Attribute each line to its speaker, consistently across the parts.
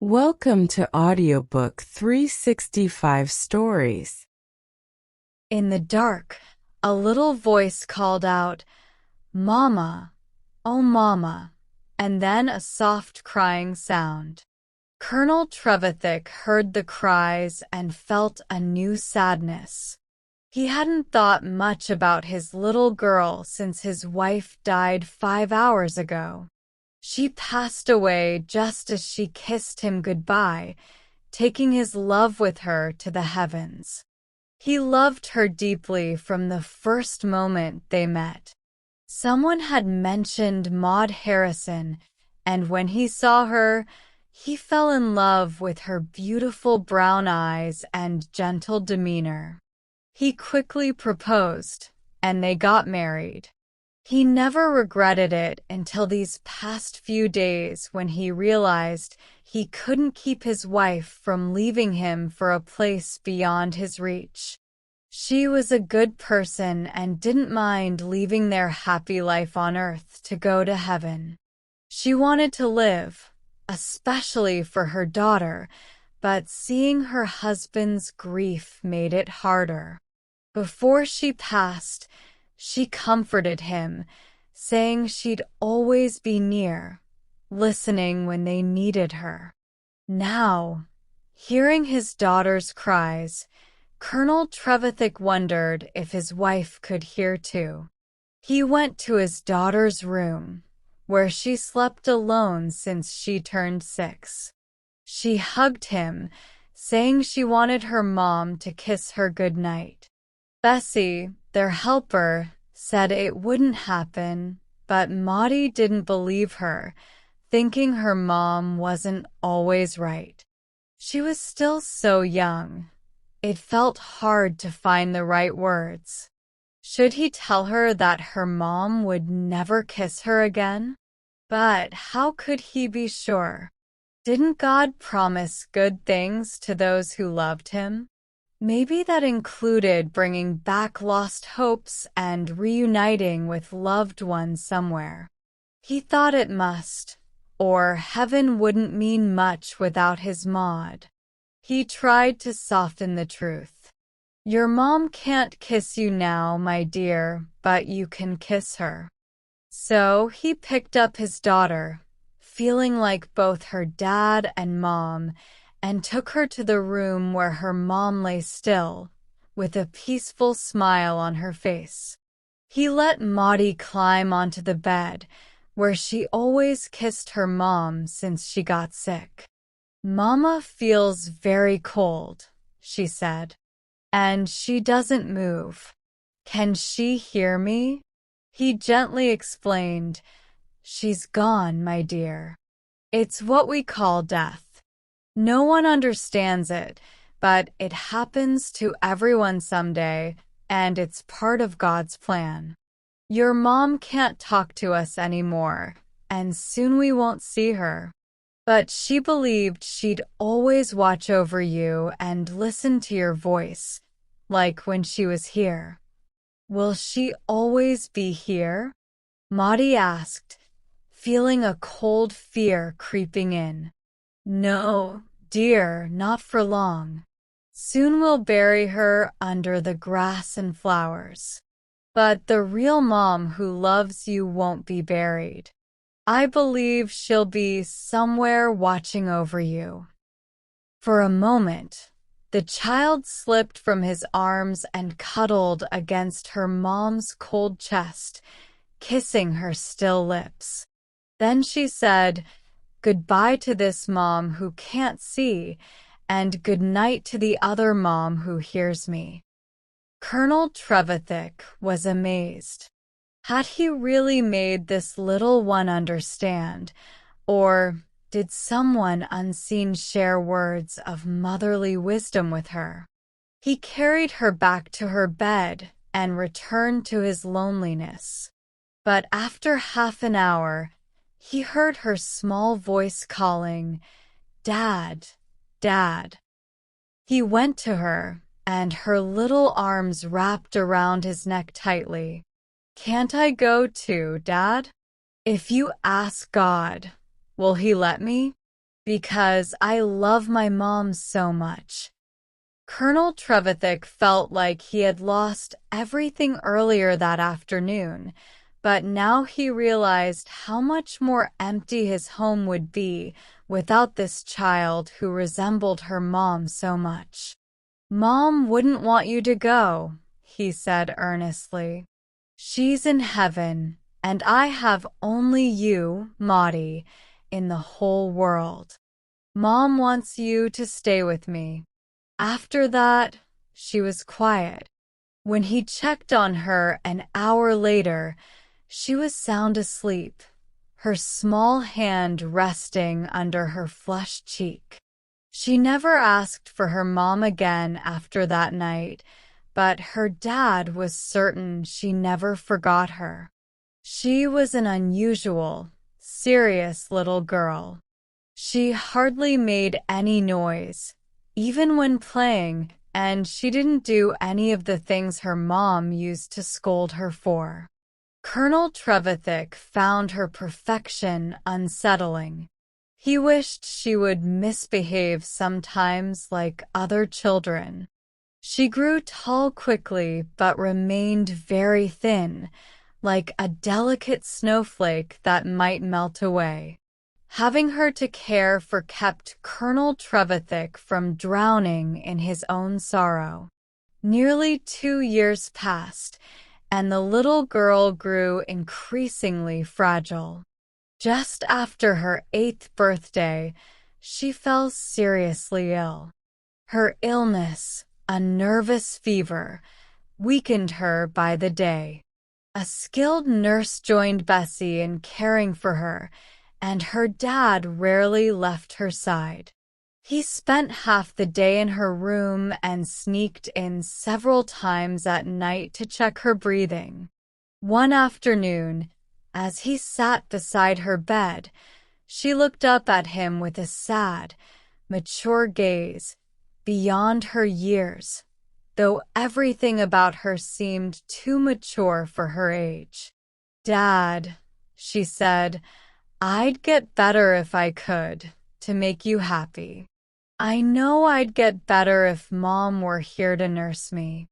Speaker 1: Welcome to Audiobook 365 Stories.
Speaker 2: In the dark, a little voice called out, "Mama, oh Mama," and then a soft crying sound. Colonel Trevithick heard the cries and felt a new sadness. He hadn't thought much about his little girl since his wife died 5 hours ago. She passed away just as she kissed him goodbye, taking his love with her to the heavens. He loved her deeply from the first moment they met. Someone had mentioned Maud Harrison, and when he saw her, he fell in love with her beautiful brown eyes and gentle demeanor. He quickly proposed, and they got married. He never regretted it until these past few days when he realized he couldn't keep his wife from leaving him for a place beyond his reach. She was a good person and didn't mind leaving their happy life on earth to go to heaven. She wanted to live, especially for her daughter, but seeing her husband's grief made it harder. Before she passed, she comforted him, saying she'd always be near, listening when they needed her. Now, hearing his daughter's cries, Colonel Trevithick wondered if his wife could hear too. He went to his daughter's room, where she slept alone since she turned 6. She hugged him, saying she wanted her mom to kiss her goodnight. Bessie, their helper, said it wouldn't happen, but Maudie didn't believe her, thinking her mom wasn't always right. She was still so young. It felt hard to find the right words. Should he tell her that her mom would never kiss her again? But how could he be sure? Didn't God promise good things to those who loved him? Maybe that included bringing back lost hopes and reuniting with loved ones somewhere. He thought it must, or heaven wouldn't mean much without his Maud. He tried to soften the truth. Your mom can't kiss you now, my dear, but you can kiss her. So he picked up his daughter, feeling like both her dad and mom, and took her to the room where her mom lay still, with a peaceful smile on her face. He let Maudie climb onto the bed, where she always kissed her mom since she got sick. "Mama feels very cold," she said, "and she doesn't move. Can she hear me?" He gently explained, "She's gone, my dear. It's what we call death. No one understands it, but it happens to everyone someday, and it's part of God's plan. Your mom can't talk to us anymore, and soon we won't see her. But she believed she'd always watch over you and listen to your voice, like when she was here." "Will she always be here?" Maudie asked, feeling a cold fear creeping in. "No, dear, not for long. Soon we'll bury her under the grass and flowers. But the real mom who loves you won't be buried. I believe she'll be somewhere watching over you." For a moment, the child slipped from his arms and cuddled against her mom's cold chest, kissing her still lips. Then she said, "Goodbye to this mom who can't see, and good night to the other mom who hears me." Colonel Trevithick was amazed. Had he really made this little one understand, or did someone unseen share words of motherly wisdom with her? He carried her back to her bed and returned to his loneliness. But after half an hour, he heard her small voice calling, "Dad, Dad." He went to her, and her little arms wrapped around his neck tightly. "Can't I go too, Dad? If you ask God, will he let me?" Because I love my mom so much. Colonel Trevithick felt like he had lost everything earlier that afternoon, but now he realized how much more empty his home would be without this child who resembled her mom so much. "Mom wouldn't want you to go," he said earnestly. "She's in heaven, and I have only you, Maudie, in the whole world. Mom wants you to stay with me." After that, she was quiet. When he checked on her an hour later, she was sound asleep, her small hand resting under her flushed cheek. She never asked for her mom again after that night, but her dad was certain she never forgot her. She was an unusual, serious little girl. She hardly made any noise, even when playing, and she didn't do any of the things her mom used to scold her for. Colonel Trevithick found her perfection unsettling. He wished she would misbehave sometimes like other children. She grew tall quickly but remained very thin, like a delicate snowflake that might melt away. Having her to care for kept Colonel Trevithick from drowning in his own sorrow. Nearly 2 years passed, and the little girl grew increasingly fragile. Just after her 8th birthday, she fell seriously ill. Her illness, a nervous fever, weakened her by the day. A skilled nurse joined Bessie in caring for her, and her dad rarely left her side. He spent half the day in her room and sneaked in several times at night to check her breathing. One afternoon, as he sat beside her bed, she looked up at him with a sad, mature gaze, beyond her years, though everything about her seemed too mature for her age. "Dad," she said, "I'd get better if I could, to make you happy. I know I'd get better if Mom were here to nurse me.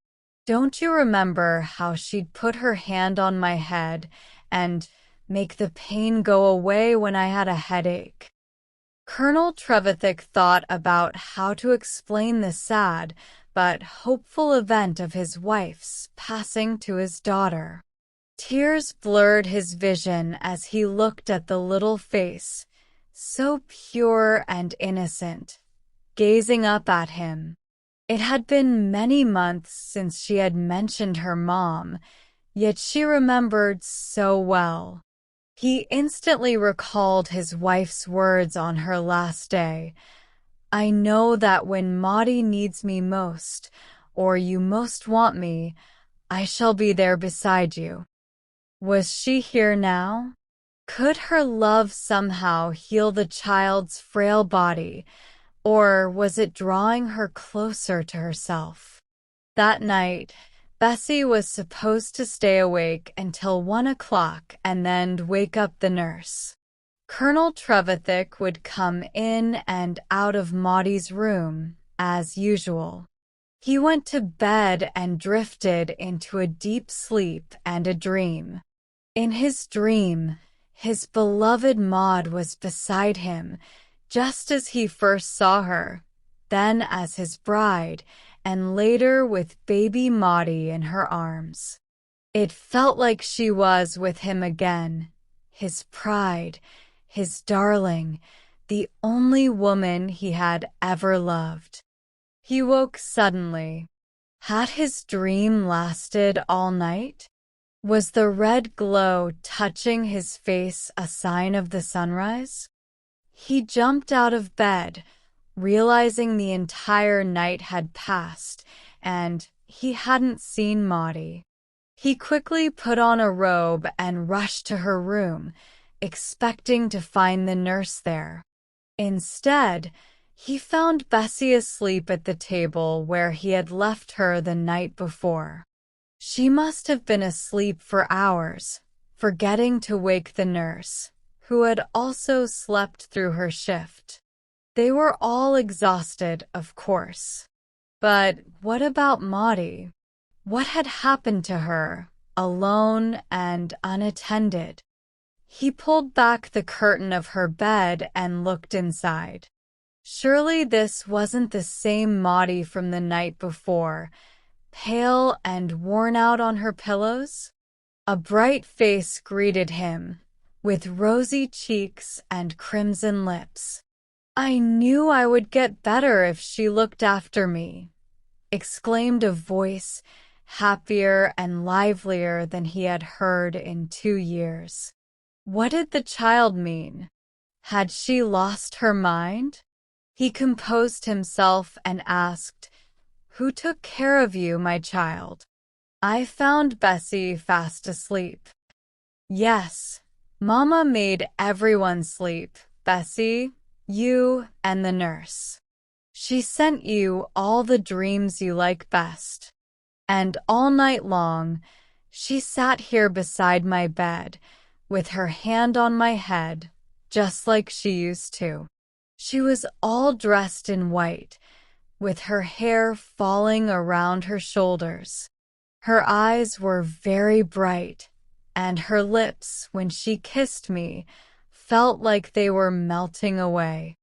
Speaker 2: Don't you remember how she'd put her hand on my head and make the pain go away when I had a headache?" Colonel Trevithick thought about how to explain the sad but hopeful event of his wife's passing to his daughter. Tears blurred his vision as he looked at the little face, so pure and innocent, gazing up at him. It had been many months since she had mentioned her mom, yet she remembered so well. He instantly recalled his wife's words on her last day. "I know that when Maudie needs me most, or you most want me, I shall be there beside you." Was she here now? Could her love somehow heal the child's frail body, or was it drawing her closer to herself? That night, Bessie was supposed to stay awake until 1 o'clock and then wake up the nurse. Colonel Trevithick would come in and out of Maudie's room, as usual. He went to bed and drifted into a deep sleep and a dream. In his dream, his beloved Maud was beside him, just as he first saw her, then as his bride, and later with baby Maudie in her arms. It felt like she was with him again, his pride, his darling, the only woman he had ever loved. He woke suddenly. Had his dream lasted all night? Was the red glow touching his face a sign of the sunrise? He jumped out of bed, realizing the entire night had passed, and he hadn't seen Maudie. He quickly put on a robe and rushed to her room, expecting to find the nurse there. Instead, he found Bessie asleep at the table where he had left her the night before. She must have been asleep for hours, forgetting to wake the nurse, who had also slept through her shift. They were all exhausted, of course. But what about Maudie? What had happened to her, alone and unattended? He pulled back the curtain of her bed and looked inside. Surely this wasn't the same Maudie from the night before, pale and worn out on her pillows? A bright face greeted him, with rosy cheeks and crimson lips. "I knew I would get better if she looked after me," exclaimed a voice happier and livelier than he had heard in 2 years. What did the child mean? Had she lost her mind? He composed himself and asked, "Who took care of you, my child?" "I found Bessie fast asleep." "Yes, Mama made everyone sleep, Bessie, you and the nurse. She sent you all the dreams you like best. And all night long, she sat here beside my bed, with her hand on my head, just like she used to. She was all dressed in white, with her hair falling around her shoulders. Her eyes were very bright, and her lips, when she kissed me, felt like they were melting away."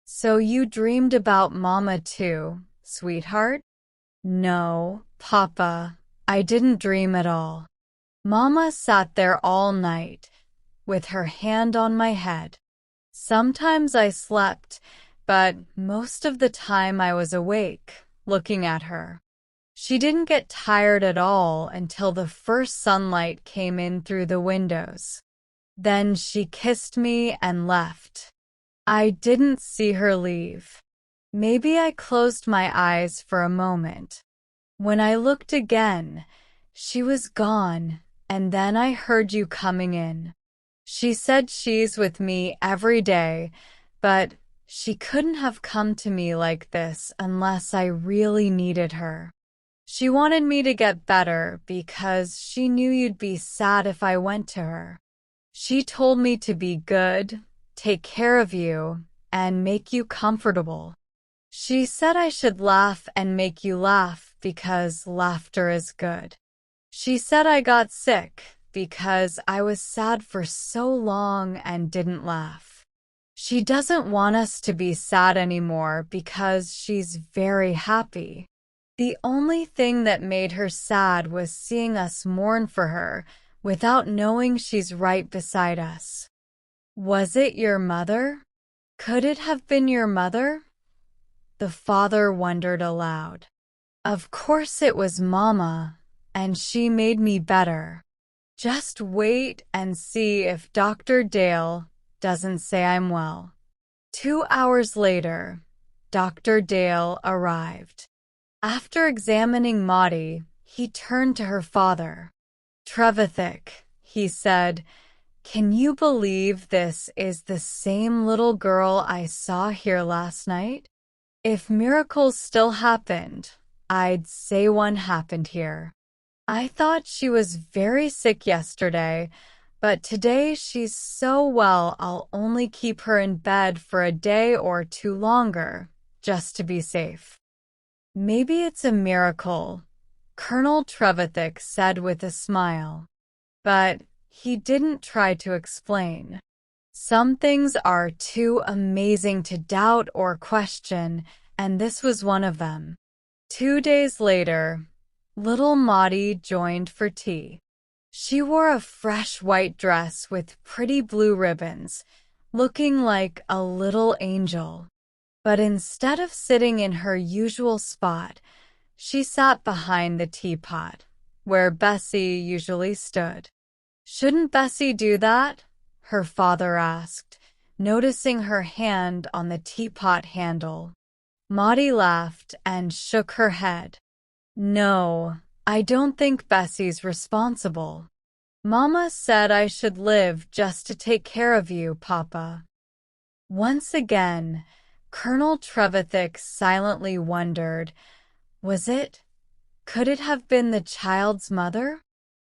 Speaker 2: "So you dreamed about Mama too, sweetheart?" "No, Papa, I didn't dream at all. Mama sat there all night, with her hand on my head. Sometimes I slept, but most of the time I was awake, looking at her. She didn't get tired at all until the first sunlight came in through the windows. Then she kissed me and left. I didn't see her leave. Maybe I closed my eyes for a moment. When I looked again, she was gone, and then I heard you coming in. She said she's with me every day, but she couldn't have come to me like this unless I really needed her. She wanted me to get better because she knew you'd be sad if I went to her. She told me to be good, take care of you, and make you comfortable. She said I should laugh and make you laugh because laughter is good. She said I got sick because I was sad for so long and didn't laugh. She doesn't want us to be sad anymore because she's very happy. The only thing that made her sad was seeing us mourn for her without knowing she's right beside us." "Was it your mother? Could it have been your mother?" The father wondered aloud. "Of course it was Mama, and she made me better. Just wait and see if Dr. Dale doesn't say I'm well." 2 hours later, Dr. Dale arrived. After examining Maudie, he turned to her father. "Trevithick," he said, "can you believe this is the same little girl I saw here last night? If miracles still happened, I'd say one happened here. I thought she was very sick yesterday, but today she's so well I'll only keep her in bed for a day or 2 longer, just to be safe." "Maybe it's a miracle," Colonel Trevithick said with a smile. But he didn't try to explain. Some things are too amazing to doubt or question, and this was one of them. 2 days later, little Maudie joined for tea. She wore a fresh white dress with pretty blue ribbons, looking like a little angel. But instead of sitting in her usual spot, she sat behind the teapot, where Bessie usually stood. "Shouldn't Bessie do that?" her father asked, noticing her hand on the teapot handle. Maudie laughed and shook her head. "No, I don't think Bessie's responsible. Mama said I should live just to take care of you, Papa." Once again, Colonel Trevithick silently wondered, could it have been the child's mother?